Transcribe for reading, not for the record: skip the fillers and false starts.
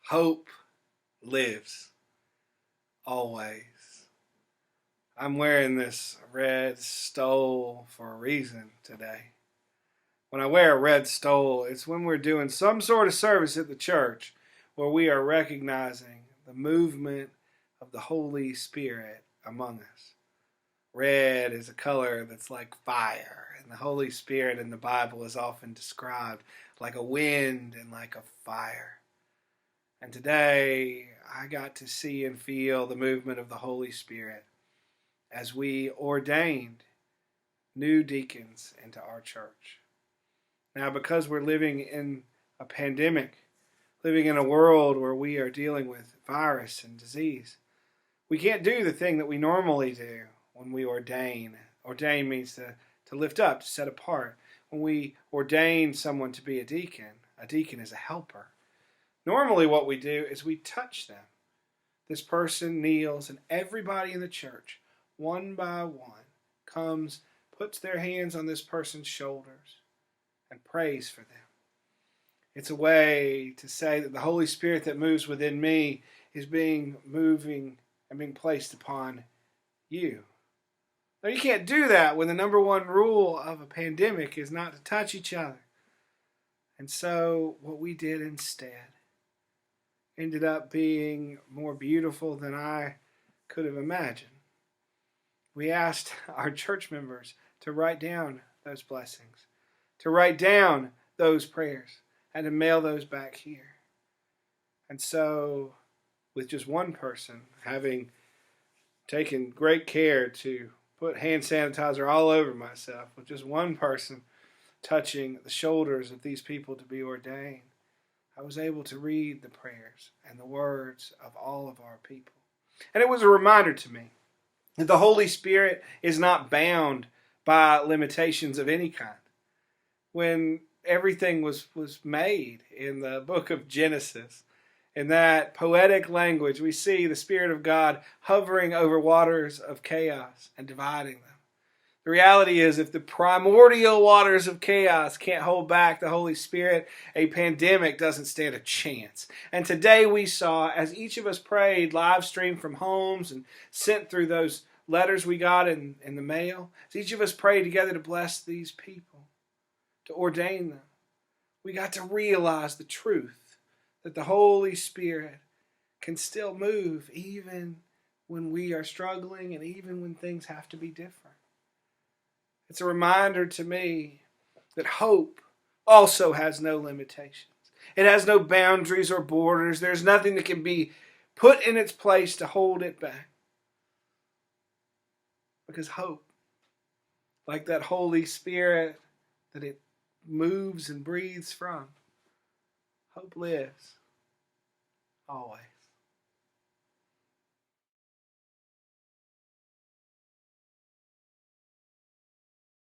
Hope lives always. I'm wearing this red stole for a reason today. When I wear a red stole, it's when we're doing some sort of service at the church where we are recognizing the movement of the Holy Spirit among us. Red is a color that's like fire, and the Holy Spirit in the Bible is often described like a wind and like a fire. And today, I got to see and feel the movement of the Holy Spirit as we ordained new deacons into our church. Now, because we're living in a pandemic, living in a world where we are dealing with virus and disease, we can't do the thing that we normally do when we ordain. Ordain means to lift up, to set apart. When we ordain someone to be a deacon is a helper. Normally what we do is we touch them. This person kneels, and everybody in the church, one by one, comes, puts their hands on this person's shoulders, and prays for them. It's a way to say that the Holy Spirit that moves within me is moving and being placed upon you. Now, you can't do that when the number one rule of a pandemic is not to touch each other. And so what we did instead ended up being more beautiful than I could have imagined. We asked our church members to write down those blessings, to write down those prayers, and to mail those back here. And so, with just one person having taken great care to put hand sanitizer all over myself, with just one person touching the shoulders of these people to be ordained, I was able to read the prayers and the words of all of our people. And it was a reminder to me that the Holy Spirit is not bound by limitations of any kind. When everything was made in the book of Genesis, in that poetic language, we see the Spirit of God hovering over waters of chaos and dividing them. The reality is, if the primordial waters of chaos can't hold back the Holy Spirit, a pandemic doesn't stand a chance. And today we saw, as each of us prayed, live streamed from homes and sent through those letters we got in the mail, as each of us prayed together to bless these people, to ordain them, we got to realize the truth that the Holy Spirit can still move even when we are struggling and even when things have to be different. It's a reminder to me that hope also has no limitations. It has no boundaries or borders. There's nothing that can be put in its place to hold it back. Because hope, like that Holy Spirit that it moves and breathes from, hope lives always.